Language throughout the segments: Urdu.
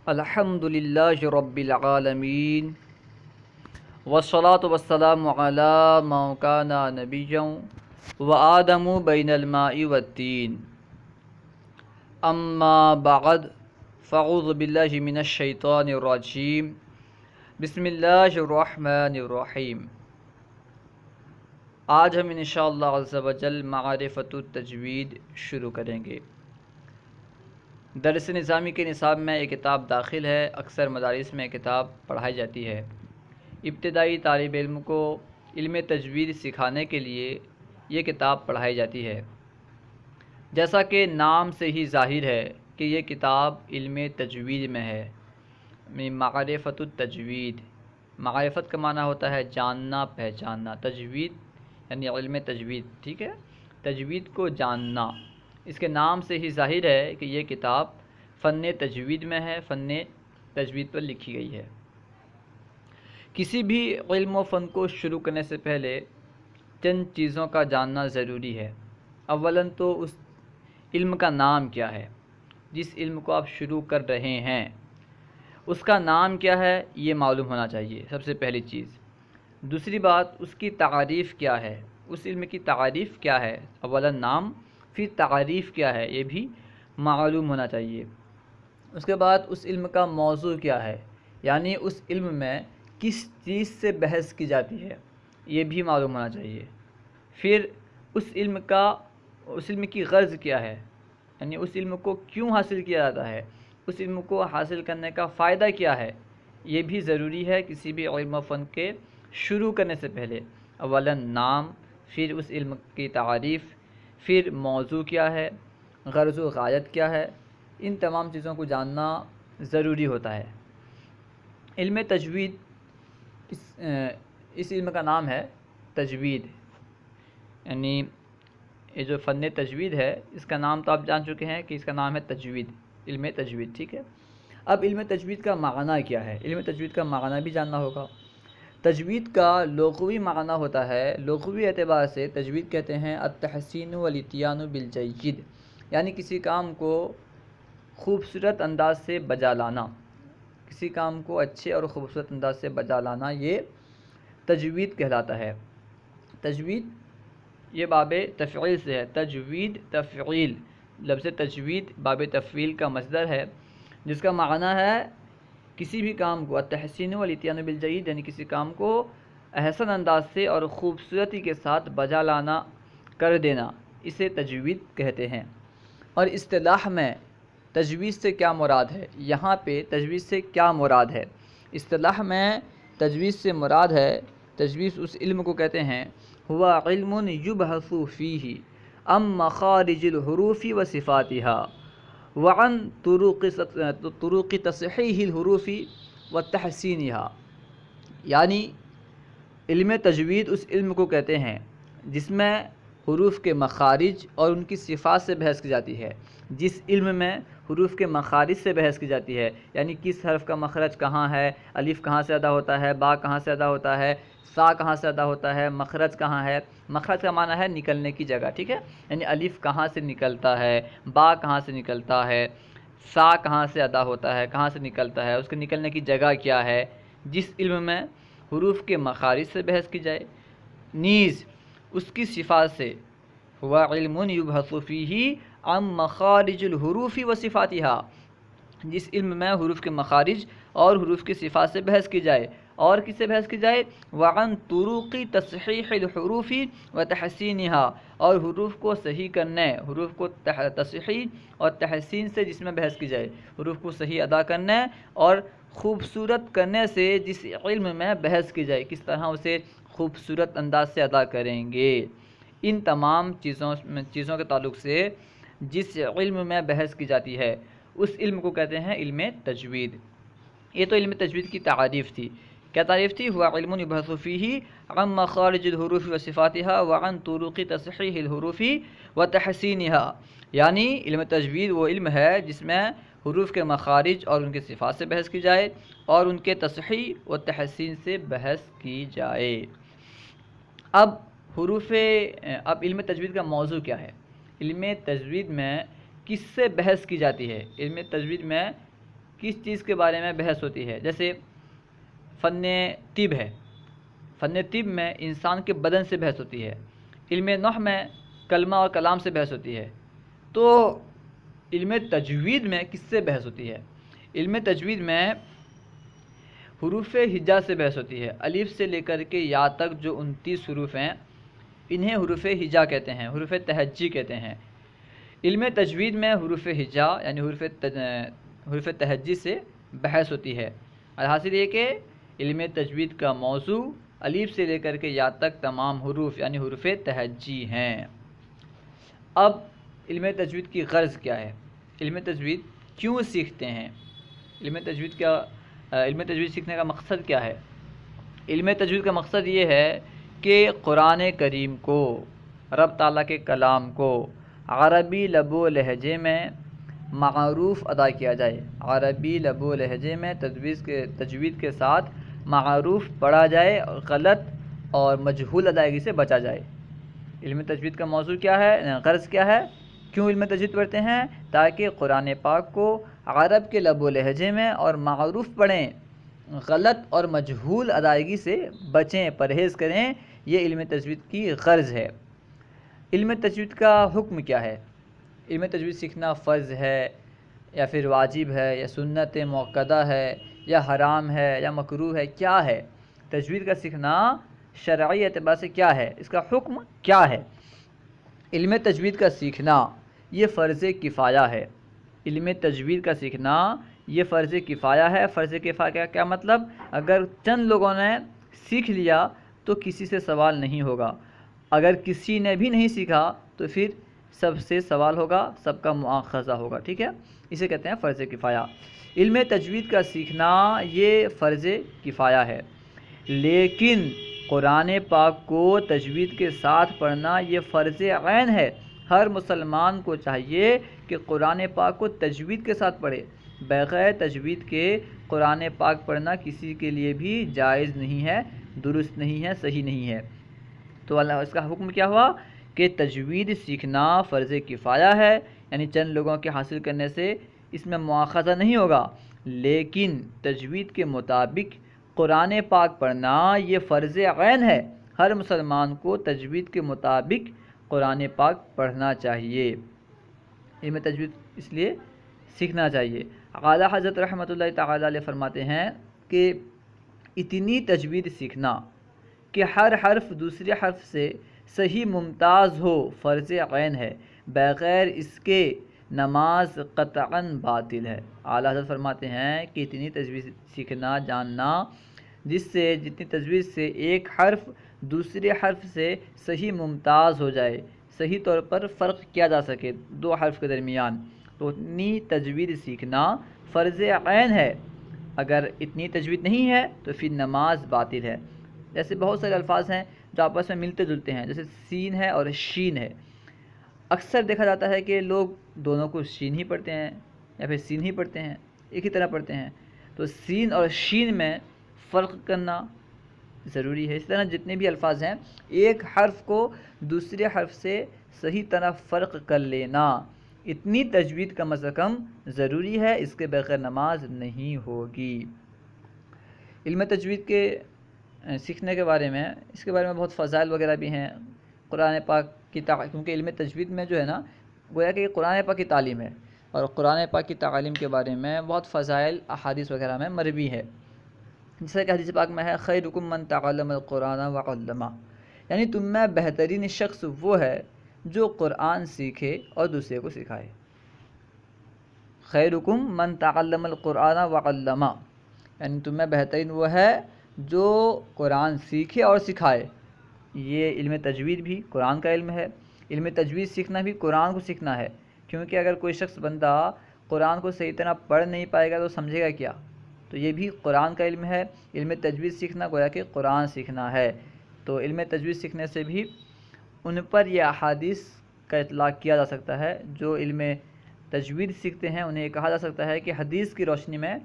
الحمد للہ رب العالمین والصلاة والسلام علی من کان نبیا وآدم بین الماء والطین اما بعد فاعوذ باللہ من الشیطان الرجیم بسم اللہ الرحمن الرحیم۔ آج ہم انشاءاللہ عز و جل معرفت التجوید شروع کریں گے۔ درس نظامی کے نصاب میں یہ کتاب داخل ہے، اکثر مدارس میں کتاب پڑھائی جاتی ہے۔ ابتدائی طالب علم کو علم تجوید سکھانے کے لیے یہ کتاب پڑھائی جاتی ہے۔ جیسا کہ نام سے ہی ظاہر ہے کہ یہ کتاب علم تجوید میں ہے، معرفت التجوید۔ معرفت کا معنی ہوتا ہے جاننا، پہچاننا، تجوید یعنی علم تجوید، ٹھیک ہے، تجوید کو جاننا۔ اس کے نام سے ہی ظاہر ہے کہ یہ کتاب فن تجوید میں ہے، فن تجوید پر لکھی گئی ہے۔ کسی بھی علم و فن کو شروع کرنے سے پہلے چند چیزوں کا جاننا ضروری ہے۔ اولاً تو اس علم کا نام کیا ہے، جس علم کو آپ شروع کر رہے ہیں اس کا نام کیا ہے یہ معلوم ہونا چاہیے، سب سے پہلی چیز۔ دوسری بات، اس کی تعریف کیا ہے، اس علم کی تعریف کیا ہے۔ اولاً نام، پھر تعریف کیا ہے یہ بھی معلوم ہونا چاہیے۔ اس کے بعد اس علم کا موضوع کیا ہے، یعنی اس علم میں کس چیز سے بحث کی جاتی ہے یہ بھی معلوم ہونا چاہیے۔ پھر اس علم کی غرض کیا ہے، یعنی اس علم کو کیوں حاصل کیا جاتا ہے، اس علم کو حاصل کرنے کا فائدہ کیا ہے، یہ بھی ضروری ہے کسی بھی علم و فن کے شروع کرنے سے پہلے۔ اولاً نام، پھر اس علم کی تعریف، پھر موضوع کیا ہے، غرض و غایت کیا ہے، ان تمام چیزوں کو جاننا ضروری ہوتا ہے۔ علم تجوید، اس علم کا نام ہے تجوید، یعنی یہ جو فن تجوید ہے اس کا نام تو آپ جان چکے ہیں کہ اس کا نام ہے تجوید، علم تجوید، ٹھیک ہے۔ اب علم تجوید کا معنی کیا ہے، علم تجوید کا معنی بھی جاننا ہوگا۔ تجوید کا لغوی معنی ہوتا ہے، لغوی اعتبار سے تجوید کہتے ہیں التحسین والاتیان بالجید، یعنی کسی کام کو خوبصورت انداز سے بجا لانا، کسی کام کو اچھے اور خوبصورت انداز سے بجا لانا یہ تجوید کہلاتا ہے۔ تجوید یہ باب تفعیل سے ہے، تجوید تفعیل، لفظ تجوید باب تفعیل کا مصدر ہے، جس کا معنی ہے کسی بھی کام کو التحسین والاتیان بالجید، یعنی کسی کام کو احسن انداز سے اور خوبصورتی کے ساتھ بجا لانا، کر دینا، اسے تجوید کہتے ہیں۔ اور اصطلاح میں تجوید سے کیا مراد ہے، یہاں پہ تجوید سے کیا مراد ہے، اصطلاح میں تجوید سے مراد ہے، تجوید اس علم کو کہتے ہیں ہوا علم یبحث فیہ عن مخارج الحروف و صفاتها وعن طرق تصحیح الحروف و تحسینها، یعنی علم تجوید اس علم کو کہتے ہیں جس میں حروف کے مخارج اور ان کی صفات سے بحث کی جاتی ہے، جس علم میں حروف کے مخارج سے بحث کی جاتی ہے، یعنی کس حرف کا مخرج کہاں ہے، الف کہاں سے ادا ہوتا ہے، با کہاں سے ادا ہوتا ہے، سا کہاں سے ادا ہوتا ہے، مخرج کہاں ہے، مخرج کا معنی ہے نکلنے کی جگہ، ٹھیک ہے، یعنی الف کہاں سے نکلتا ہے، با کہاں سے نکلتا ہے، سا کہاں سے ادا ہوتا ہے، کہاں سے نکلتا ہے، اس کے نکلنے کی جگہ کیا ہے، جس علم میں حروف کے مخارج سے بحث کی جائے، نیز اس کی صفات سے ہوا علم یبحث فیہ عن مخارج الحروف و صفاتها، جس علم میں حروف کے مخارج اور حروف کی صفات سے بحث کی جائے، اور کس سے بحث کی جائے، وعن طرق تصحیح الحروف و تحسینها، اور حروف کو صحیح کرنے، حروف کو تصحیح اور تحسین سے جس میں بحث کی جائے، حروف کو صحیح ادا کرنے اور خوبصورت کرنے سے جس علم میں بحث کی جائے، کس طرح اسے خوبصورت انداز سے ادا کریں گے، ان تمام چیزوں کے تعلق سے جس علم میں بحث کی جاتی ہے اس علم کو کہتے ہیں علم تجوید۔ یہ تو علم تجوید کی تعریف تھی، کیا تعریف تھی، ہوا علم یبحث فیہ عن مخارج الحروف و صفاتها وعن طرق تصحیح الحروف و تحسینها، یعنی علم تجوید وہ علم ہے جس میں حروف کے مخارج اور ان کے صفات سے بحث کی جائے اور ان کے تصحیح و تحسین سے بحث کی جائے۔ اب علم تجوید کا موضوع کیا ہے، علم تجوید میں کس سے بحث کی جاتی ہے، علم تجوید میں کس چیز کے بارے میں بحث ہوتی ہے؟ جیسے فن طب ہے، فن طب میں انسان کے بدن سے بحث ہوتی ہے، علم نحو میں کلمہ اور کلام سے بحث ہوتی ہے، تو علم تجوید میں کس سے بحث ہوتی ہے؟ علم تجوید میں حروف ہجا سے بحث ہوتی ہے، الف سے لے کر کے یا تک جو 29 حروف ہیں انہیں حروف ہجا کہتے ہیں، حروف تہجی کہتے ہیں۔ علم تجوید میں حروف ہجا یعنی حروف تہجی سے بحث ہوتی ہے۔ الحاصل یہ کہ علم تجوید کا موضوع الف سے لے کر کے یا تک تمام حروف یعنی حروف تہجی ہیں۔ اب علم تجوید کی غرض کیا ہے؟ علم تجوید کیوں سیکھتے ہیں؟ علم تجوید سیکھنے کا مقصد کیا ہے؟ علم تجوید کا مقصد یہ ہے کہ قرآن کریم کو، رب تعالیٰ کے کلام کو عربی لب و لہجے میں معروف ادا کیا جائے، عربی لب و لہجے میں تجوید کے ساتھ معروف پڑھا جائے، غلط اور مجہول ادائیگی سے بچا جائے۔ علم تجوید کا موضوع کیا ہے، غرض کیا ہے، کیوں علم تجوید پڑھتے ہیں؟ تاکہ قرآن پاک کو عرب کے لب و لہجے میں اور معروف پڑھیں، غلط اور مجہول ادائیگی سے بچیں، پرہیز کریں، یہ علم تجوید کی غرض ہے۔ علم تجوید کا حکم کیا ہے؟ علم تجوید سیکھنا فرض ہے یا پھر واجب ہے یا سنت مؤکدہ ہے یا حرام ہے یا مکروہ ہے، کیا ہے؟ تجوید کا سیکھنا شرعی اعتبار سے کیا ہے، اس کا حکم کیا ہے؟ علم تجوید کا سیکھنا یہ فرض کفایہ ہے۔ علم تجوید کا سیکھنا یہ فرض کفایہ ہے۔ فرض کفایہ کا کیا مطلب؟ اگر چند لوگوں نے سیکھ لیا تو کسی سے سوال نہیں ہوگا، اگر کسی نے بھی نہیں سیکھا تو پھر سب سے سوال ہوگا، سب کا مؤاخذہ ہوگا، ٹھیک ہے؟ اسے کہتے ہیں فرض کفایہ۔ علم تجوید کا سیکھنا یہ فرض کفایہ ہے، لیکن قرآن پاک کو تجوید کے ساتھ پڑھنا یہ فرض عین ہے۔ ہر مسلمان کو چاہیے کہ قرآن پاک کو تجوید کے ساتھ پڑھے، بغیر تجوید کے قرآن پاک پڑھنا کسی کے لیے بھی جائز نہیں ہے، درست نہیں ہے، صحیح نہیں ہے۔ تو اللہ اس کا حکم کیا ہوا کہ تجوید سیکھنا فرض کفایہ ہے، یعنی چند لوگوں کے حاصل کرنے سے اس میں مؤاخذہ نہیں ہوگا، لیکن تجوید کے مطابق قرآن پاک پڑھنا یہ فرض عین ہے۔ ہر مسلمان کو تجوید کے مطابق قرآن پاک پڑھنا چاہیے، علم تجوید اس لیے سیکھنا چاہیے۔ اعلیٰ حضرت رحمۃ اللہ تعالیٰ علیہ فرماتے ہیں کہ اتنی تجوید سیکھنا کہ ہر حرف دوسرے حرف سے صحیح ممتاز ہو فرض عین ہے، بغیر اس کے نماز قطعاً باطل ہے۔ اعلیٰ حضرت فرماتے ہیں کہ اتنی تجوید سیکھنا، جاننا، جتنی تجوید سے ایک حرف دوسرے حرف سے صحیح ممتاز ہو جائے، صحیح طور پر فرق کیا جا سکے دو حرف کے درمیان، تو اتنی تجوید سیکھنا فرض عین ہے۔ اگر اتنی تجوید نہیں ہے تو پھر نماز باطل ہے۔ جیسے بہت سارے الفاظ ہیں جو آپس میں ملتے جلتے ہیں، جیسے سین ہے اور شین ہے۔ اکثر دیکھا جاتا ہے کہ لوگ دونوں کو شین ہی پڑھتے ہیں یا پھر سین ہی پڑھتے ہیں، ایک ہی طرح پڑھتے ہیں، تو سین اور شین میں فرق کرنا ضروری ہے۔ اس طرح جتنے بھی الفاظ ہیں، ایک حرف کو دوسرے حرف سے صحیح طرح فرق کر لینا، اتنی تجوید کم از کم ضروری ہے، اس کے بغیر نماز نہیں ہوگی۔ علم تجوید کے سیکھنے کے بارے میں، اس کے بارے میں بہت فضائل وغیرہ بھی ہیں۔ قرآن پاک کی کیونکہ علم تجوید میں جو ہے نا، گویا کہ یہ قرآن پاک کی تعلیم ہے، اور قرآن پاک کی تعلیم کے بارے میں بہت فضائل احادیث وغیرہ میں مروی ہے۔ جیسا کہ حدیث پاک میں ہے، خیرکم من تعلم القرآن وعلمہ، یعنی تم میں بہترین شخص وہ ہے جو قرآن سیکھے اور دوسرے کو سکھائے۔ خیرکم من تعلم القرآن وعلمہ، یعنی تم میں بہترین وہ ہے جو قرآن سیکھے اور سکھائے۔ یہ علم تجوید بھی قرآن کا علم ہے، علم تجوید سیکھنا بھی قرآن کو سیکھنا ہے، کیونکہ اگر کوئی شخص بندہ قرآن کو صحیح طرح پڑھ نہیں پائے گا تو سمجھے گا کیا؟ تو یہ بھی قرآن کا علم ہے۔ علم تجوید سیکھنا گویا کہ قرآن سیکھنا ہے۔ تو علم تجوید سیکھنے سے بھی ان پر یہ احادیث کا اطلاق کیا جا سکتا ہے جو علم تجوید سیکھتے ہیں، انہیں کہا جا سکتا ہے کہ حدیث کی روشنی میں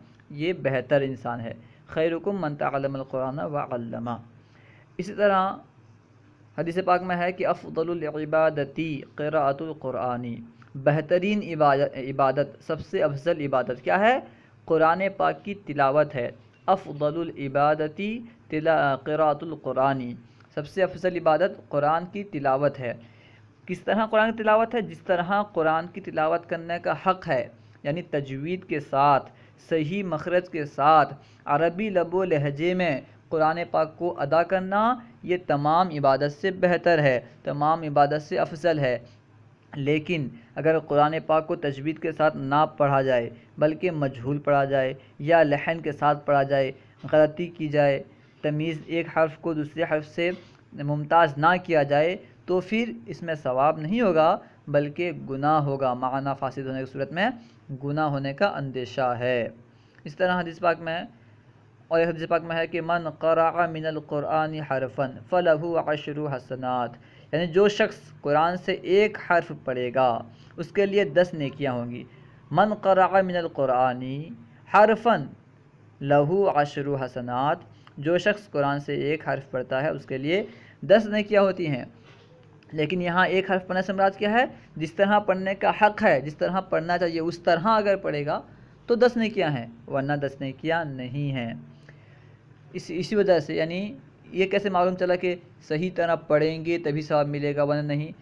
یہ بہتر انسان ہے۔ خیرکم من تعلم القرآن وعلمہ۔ اسی طرح حدیث پاک میں ہے کہ افضل العبادتی قراءۃ القرآن، بہترین عبادت، سب سے افضل عبادت کیا ہے؟ قرآن پاک کی تلاوت ہے۔ افضل العبادتی قراءۃ القرآن، سب سے افضل عبادت قرآن کی تلاوت ہے۔ کس طرح قرآن کی تلاوت ہے؟ جس طرح قرآن کی تلاوت کرنے کا حق ہے، یعنی تجوید کے ساتھ، صحیح مخرج کے ساتھ، عربی لب و لہجے میں قرآن پاک کو ادا کرنا، یہ تمام عبادت سے بہتر ہے، تمام عبادت سے افضل ہے۔ لیکن اگر قرآن پاک کو تجوید کے ساتھ نہ پڑھا جائے بلکہ مجہول پڑھا جائے یا لحن کے ساتھ پڑھا جائے، غلطی کی جائے، تمیز ایک حرف کو دوسرے حرف سے ممتاز نہ کیا جائے، تو پھر اس میں ثواب نہیں ہوگا بلکہ گناہ ہوگا، معنی فاسد ہونے کی صورت میں گناہ ہونے کا اندیشہ ہے۔ اس طرح حدیث پاک میں، اور ایک حدیث پاک میں ہے کہ من قرأ من القرآن حرفا فلہ عشر حسنات، یعنی جو شخص قرآن سے ایک حرف پڑھے گا اس کے لیے 10 نیکیاں ہوں گی۔ من قرأ من القرآن حرفا لہ عشر حسنات، جو شخص قرآن سے ایک حرف پڑھتا ہے اس کے لیے 10 نیکیاں ہوتی ہیں۔ لیکن یہاں ایک حرف پڑھنے سے مراد کیا ہے؟ جس طرح پڑھنے کا حق ہے، جس طرح پڑھنا چاہیے اس طرح اگر پڑھے گا تو 10 نیکیاں ہیں، ورنہ 10 نیکیاں نہیں ہیں۔ اسی وجہ سے یعنی یہ کیسے معلوم چلا کہ صحیح طرح پڑھیں گے تبھی ثواب ملے گا ورنہ نہیں؟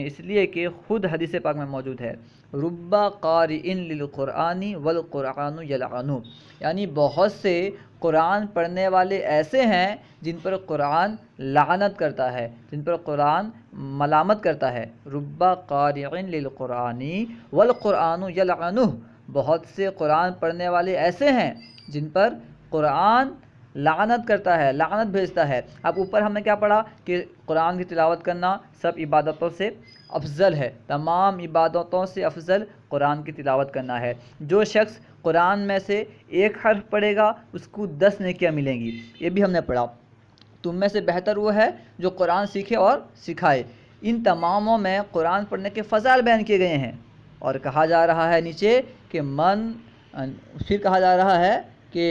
اس لیے کہ خود حدیث پاک میں موجود ہے، رب قارئ للقرآن والقرآن یلعنہ، یعنی بہت سے قرآن پڑھنے والے ایسے ہیں جن پر قرآن لعنت کرتا ہے، جن پر قرآن ملامت کرتا ہے۔ رب قارئ للقرآن والقرآن یلعنہ، بہت سے قرآن پڑھنے والے ایسے ہیں جن پر قرآن لعنت کرتا ہے، لعنت بھیجتا ہے۔ اب اوپر ہم نے کیا پڑھا کہ قرآن کی تلاوت کرنا سب عبادتوں سے افضل ہے، تمام عبادتوں سے افضل قرآن کی تلاوت کرنا ہے۔ جو شخص قرآن میں سے ایک حرف پڑھے گا اس کو 10 نیکیاں ملیں گی، یہ بھی ہم نے پڑھا۔ تم میں سے بہتر وہ ہے جو قرآن سیکھے اور سکھائے۔ ان تماموں میں قرآن پڑھنے کے فضائل بیان کیے گئے ہیں، اور کہا جا رہا ہے نیچے کہ پھر کہا جا رہا ہے کہ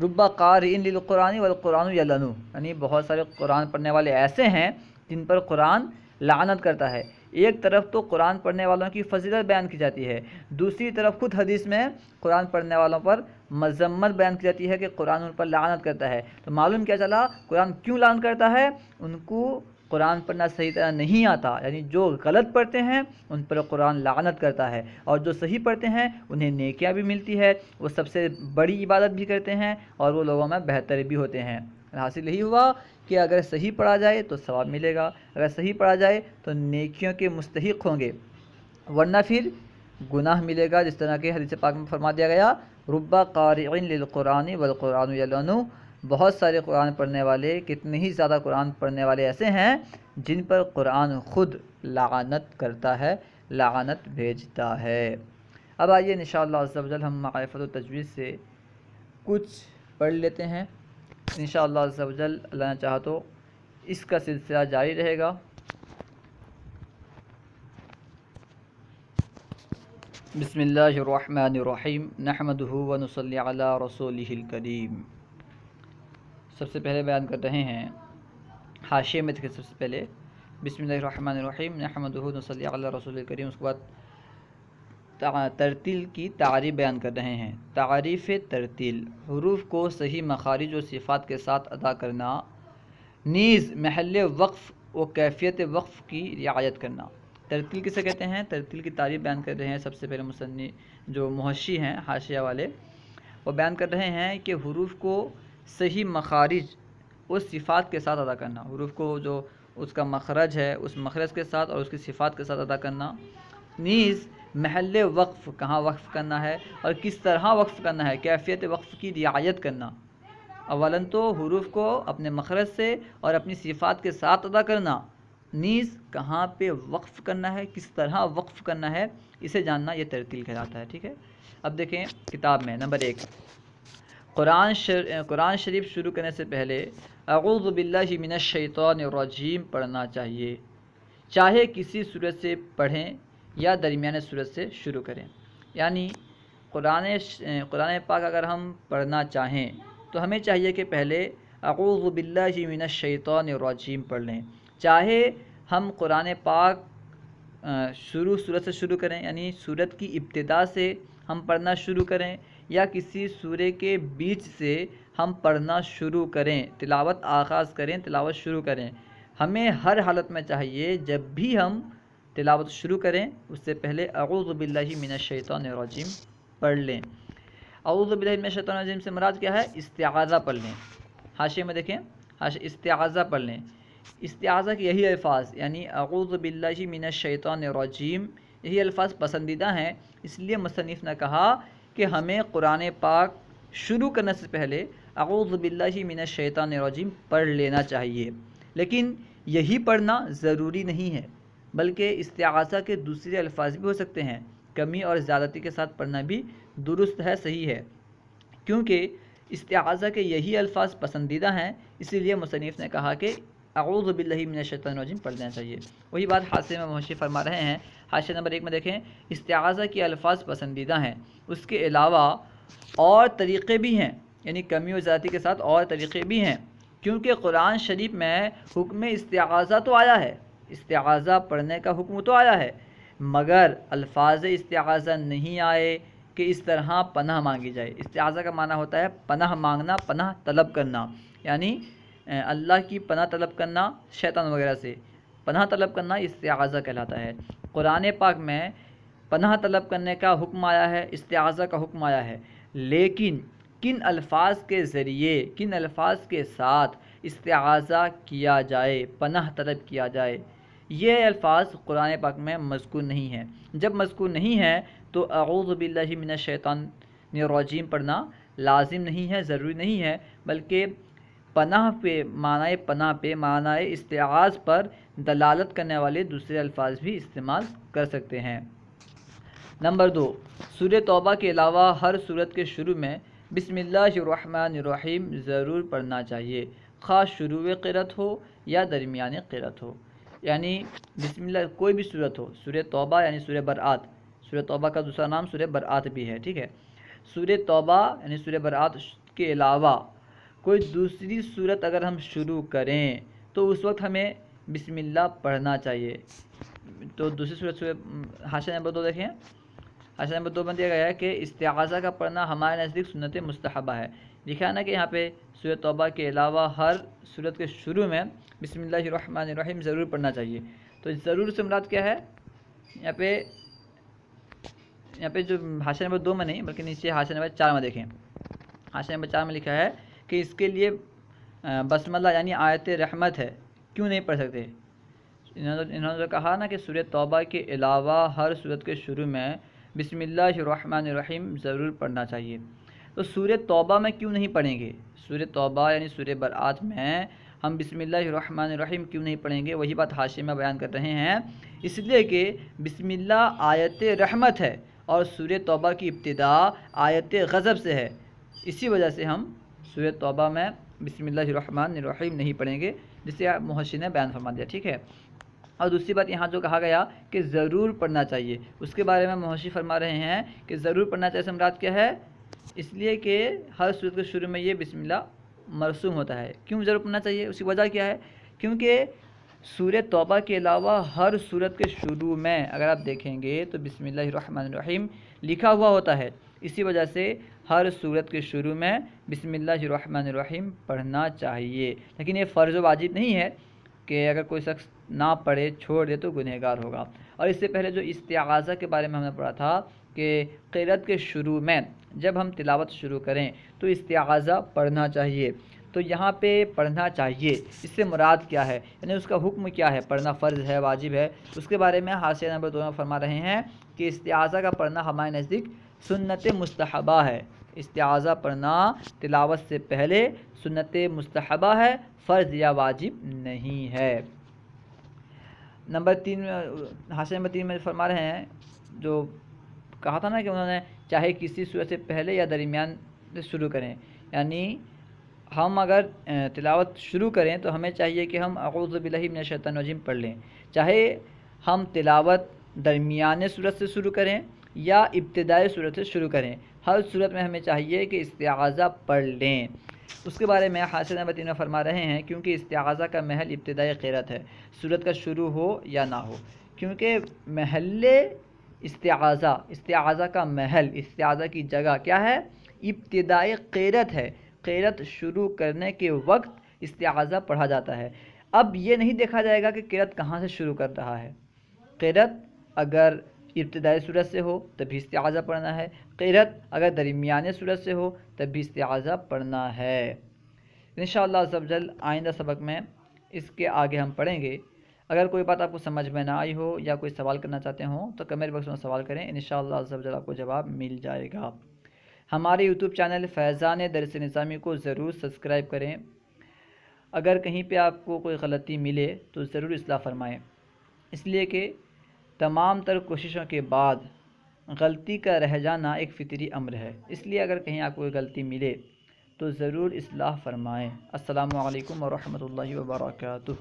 رب قارئ للقرآن والقرآن یلعنہ، یعنی بہت سارے قرآن پڑھنے والے ایسے ہیں جن پر قرآن لعنت کرتا ہے۔ ایک طرف تو قرآن پڑھنے والوں کی فضیلت بیان کی جاتی ہے، دوسری طرف خود حدیث میں قرآن پڑھنے والوں پر مذمت بیان کی جاتی ہے کہ قرآن ان پر لعنت کرتا ہے۔ تو معلوم کیا چلا قرآن کیوں لعنت کرتا ہے؟ ان کو قرآن پڑھنا صحیح طرح نہیں آتا، یعنی جو غلط پڑھتے ہیں ان پر قرآن لعنت کرتا ہے، اور جو صحیح پڑھتے ہیں انہیں نیکیاں بھی ملتی ہے، وہ سب سے بڑی عبادت بھی کرتے ہیں اور وہ لوگوں میں بہتر بھی ہوتے ہیں۔ حاصل یہی ہوا کہ اگر صحیح پڑھا جائے تو ثواب ملے گا، اگر صحیح پڑھا جائے تو نیکیوں کے مستحق ہوں گے، ورنہ پھر گناہ ملے گا، جس طرح کہ حدیث پاک میں فرما دیا گیا رب قارئ للقرآن والقرآن یلعنہ، بہت سارے قرآن پڑھنے والے، کتنے ہی زیادہ قرآن پڑھنے والے ایسے ہیں جن پر قرآن خود لعنت کرتا ہے، لعنت بھیجتا ہے۔ اب آئیے انشاءاللہ عز و جل ہم معرفت و تجوید سے کچھ پڑھ لیتے ہیں۔ انشاءاللہ عز و جل اللہ نے چاہا تو اس کا سلسلہ جاری رہے گا۔ بسم اللہ الرحمن الرحیم، نحمدہ ونصلی علی رسولہ الکریم۔ سب سے پہلے بیان کر رہے ہیں حاشیے میں دیکھیں، سب سے پہلے بسم اللہ الرحمن الرحیم نحمدہ ونصلی علی رسول الکریم، اس کے بعد ترتیل کی تعریف بیان کر رہے ہیں۔ تعریف ترتیل، حروف کو صحیح مخارج و صفات کے ساتھ ادا کرنا، نیز محل وقف و کیفیت وقف کی رعایت کرنا۔ ترتیل کسے کہتے ہیں؟ ترتیل کی تعریف بیان کر رہے ہیں سب سے پہلے مصنف جو محشی ہیں حاشیہ والے، وہ بیان کر رہے ہیں کہ حروف کو صحیح مخارج اس صفات کے ساتھ ادا کرنا، حروف کو جو اس کا مخرج ہے اس مخرج کے ساتھ اور اس کی صفات کے ساتھ ادا کرنا، نیز محل وقف، کہاں وقف کرنا ہے اور کس طرح وقف کرنا ہے، کیفیت وقف کی رعایت کرنا۔ اولاً تو حروف کو اپنے مخرج سے اور اپنی صفات کے ساتھ ادا کرنا، نیز کہاں پہ وقف کرنا ہے، کس طرح وقف کرنا ہے، اسے جاننا یہ ترتیل کہلاتا ہے۔ ٹھیک ہے، اب دیکھیں کتاب میں نمبر 1، قرآن شریف شروع کرنے سے پہلے اعوذ باللہ من الشیطان الرجیم پڑھنا چاہیے، چاہے کسی سورت سے پڑھیں یا درمیانے سورت سے شروع کریں۔ یعنی قرآن پاک اگر ہم پڑھنا چاہیں تو ہمیں چاہیے کہ پہلے اعوذ باللہ من الشیطان الرجیم پڑھ لیں، چاہے ہم قرآن پاک سورت سے شروع کریں، یعنی سورت کی ابتدا سے ہم پڑھنا شروع کریں یا کسی سورے کے بیچ سے ہم پڑھنا شروع کریں، تلاوت آغاز کریں، تلاوت شروع کریں، ہمیں ہر حالت میں چاہیے جب بھی ہم تلاوت شروع کریں اس سے پہلے اعوذ باللہ من الشیطان الرجیم پڑھ لیں۔ اعوذ باللہ من الشیطان الرجیم سے مراد کیا ہے؟ استعاذہ پڑھ لیں۔ حاشیے میں دیکھیں، استعاذہ پڑھ لیں۔ استعاذہ کے یہی الفاظ یعنی اعوذ باللہ من الشیطان الرجیم، یہی الفاظ پسندیدہ ہیں، اس لیے مصنف نے کہا کہ ہمیں قرآن پاک شروع کرنے سے پہلے اعوذ باللہ من الشیطان الرجیم پڑھ لینا چاہیے۔ لیکن یہی پڑھنا ضروری نہیں ہے، بلکہ استعاذہ کے دوسرے الفاظ بھی ہو سکتے ہیں۔ کمی اور زیادتی کے ساتھ پڑھنا بھی درست ہے، صحیح ہے، کیونکہ استعاذہ کے یہی الفاظ پسندیدہ ہیں، اسی لیے مصنف نے کہا کہ اعوذ باللہ من الشیطان الرجیم پڑھ لینا چاہیے۔ وہی بات حاشیے میں محشی فرما رہے ہیں، حاشیہ نمبر 1 میں دیکھیں، استعاذہ کے الفاظ پسندیدہ ہیں، اس کے علاوہ اور طریقے بھی ہیں، یعنی کمی و زیادتی کے ساتھ اور طریقے بھی ہیں، کیونکہ قرآن شریف میں حکم استعاذہ تو آیا ہے، استعاذہ پڑھنے کا حکم تو آیا ہے، مگر الفاظ استعاذہ نہیں آئے کہ اس طرح پناہ مانگی جائے۔ استعاذہ کا معنی ہوتا ہے پناہ مانگنا، پناہ طلب کرنا، یعنی اللہ کی پناہ طلب کرنا شیطان وغیرہ سے، پناہ طلب کرنا استعاذہ کہلاتا ہے۔ قرآن پاک میں پناہ طلب کرنے کا حکم آیا ہے، استعاذہ کا حکم آیا ہے، لیکن کن الفاظ کے ذریعے، کن الفاظ کے ساتھ استعاذہ کیا جائے، پناہ طلب کیا جائے، یہ الفاظ قرآن پاک میں مذکور نہیں ہیں۔ جب مذکور نہیں ہے تو اعوذ باللہ من الشیطان الرجیم پڑھنا لازم نہیں ہے، ضروری نہیں ہے، بلکہ پناہ پہ معنی استعاذ پر دلالت کرنے والے دوسرے الفاظ بھی استعمال کر سکتے ہیں۔ نمبر 2، سورہ توبہ کے علاوہ ہر سورت کے شروع میں بسم اللہ الرحمن الرحیم ضرور پڑھنا چاہیے، خواہ شروع قرأت ہو یا درمیانی قرأت ہو، یعنی بسم اللہ کوئی بھی سورت ہو، سورہ توبہ یعنی سورہ برآت، سورہ توبہ کا دوسرا نام سورہ برآت بھی ہے، ٹھیک ہے۔ سورہ توبہ یعنی سورہ برآت کے علاوہ کوئی دوسری سورت اگر ہم شروع کریں تو اس وقت ہمیں بسم اللہ پڑھنا چاہیے۔ تو دوسری سورت حاشیہ نمبر 2 دیکھیں، حاشیہ نمبر 2 میں دیا گیا ہے کہ استعاذہ کا پڑھنا ہمارے نزدیک سنت مستحبہ ہے۔ لکھا ہے نا کہ یہاں پہ سورہ توبہ کے علاوہ ہر سورت کے شروع میں بسم اللہ الرحمن الرحیم ضرور پڑھنا چاہیے۔ تو ضرور سے مراد کیا ہے؟ یہاں پہ جو حاشیہ نمبر 2 میں نہیں بلکہ نیچے حاشیہ نمبر 4 میں دیکھیں، حاشیہ نمبر 4 میں لکھا ہے کہ اس کے لیے بسملہ یعنی آیت رحمت ہے، کیوں نہیں پڑھ سکتے؟ انہوں نے کہا نا کہ سورہ توبہ کے علاوہ ہر سورت کے شروع میں بسم اللہ الرحمن الرحیم ضرور پڑھنا چاہیے، تو سورہ توبہ میں کیوں نہیں پڑھیں گے؟ سورہ توبہ یعنی سورہ برآت میں ہم بسم اللہ الرحمن الرحیم کیوں نہیں پڑھیں گے؟ وہی بات حاشیے میں بیان کر رہے ہیں، اس لیے کہ بسم اللہ آیت رحمت ہے اور سورہ توبہ کی ابتدا آیت غضب سے ہے، اسی وجہ سے ہم سورہ توبہ میں بسم اللہ الرحمن الرحیم نہیں پڑھیں گے، جسے محشی نے بیان فرما دیا، ٹھیک ہے۔ اور دوسری بات یہاں جو کہا گیا کہ ضرور پڑھنا چاہیے، اس کے بارے میں محشی فرما رہے ہیں کہ ضرور پڑھنا چاہیے سے مراد کیا ہے؟ اس لیے کہ ہر سورت کے شروع میں یہ بسم اللہ مرسوم ہوتا ہے۔ کیوں ضرور پڑھنا چاہیے؟ اس کی وجہ کیا ہے؟ کیونکہ سورہ توبہ کے علاوہ ہر سورت کے شروع میں اگر آپ دیکھیں گے تو بسم اللہ الرحمن الرحیم لکھا ہوا ہوتا ہے، اسی وجہ سے ہر سورت کے شروع میں بسم اللہ الرحمن الرحیم پڑھنا چاہیے، لیکن یہ فرض و واجب نہیں ہے کہ اگر کوئی شخص نہ پڑھے چھوڑ دے تو گنہگار ہوگا۔ اور اس سے پہلے جو استعاذہ کے بارے میں ہم نے پڑھا تھا کہ قرأت کے شروع میں جب ہم تلاوت شروع کریں تو استعاذہ پڑھنا چاہیے، تو یہاں پہ پڑھنا چاہیے اس سے مراد کیا ہے، یعنی اس کا حکم کیا ہے؟ پڑھنا فرض ہے، واجب ہے؟ اس کے بارے میں حاشیہ نمبر 2 میں فرما رہے ہیں کہ استعاذہ کا پڑھنا ہمارے نزدیک سنت مستحبہ ہے، استعاذہ پڑھنا تلاوت سے پہلے سنت مستحبہ ہے، فرض یا واجب نہیں ہے۔ نمبر 3 حاشیہ نمبر 3 میں فرما رہے ہیں، جو کہا تھا نا کہ انہوں نے چاہے کسی صورت سے پہلے یا درمیان سے شروع کریں، یعنی ہم اگر تلاوت شروع کریں تو ہمیں چاہیے کہ ہم اعوذ باللہ من الشیطان الرجیم پڑھ لیں، چاہے ہم تلاوت درمیانے صورت سے شروع کریں یا ابتدائی صورت سے شروع کریں، ہر صورت میں ہمیں چاہیے کہ استعاذہ پڑھ لیں۔ اس کے بارے میں حاشیہ نمبر 3 میں فرما رہے ہیں کیونکہ استعاذہ کا محل ابتدائی قرأت ہے، صورت کا شروع ہو یا نہ ہو، کیونکہ محل استعاذہ، استعاذہ کا محل، استعاذہ کی جگہ کیا ہے؟ ابتدائی قیرت ہے، قیرت شروع کرنے کے وقت استعاذہ پڑھا جاتا ہے۔ اب یہ نہیں دیکھا جائے گا کہ قیرت کہاں سے شروع کر رہا ہے۔ قیرت اگر ابتدائی صورت سے ہو تب بھی استعاذہ پڑھنا ہے، قیرت اگر درمیانے صورت سے ہو تب بھی استعاذہ پڑھنا ہے۔ انشاءاللہ عز و جل آئندہ سبق میں اس کے آگے ہم پڑھیں گے۔ اگر کوئی بات آپ کو سمجھ میں نہ آئی ہو یا کوئی سوال کرنا چاہتے ہوں تو کمنٹ باکس میں سوال کریں، انشاءاللہ عز و جل آپ کو جواب مل جائے گا۔ ہمارے یوٹیوب چینل فیضان درس نظامی کو ضرور سبسکرائب کریں۔ اگر کہیں پہ آپ کو کوئی غلطی ملے تو ضرور اصلاح فرمائیں، اس لیے کہ تمام تر کوششوں کے بعد غلطی کا رہ جانا ایک فطری امر ہے، اس لیے اگر کہیں آپ کو کوئی غلطی ملے تو ضرور اصلاح فرمائیں۔ السلام علیکم ورحمۃ اللہ وبرکاتہ۔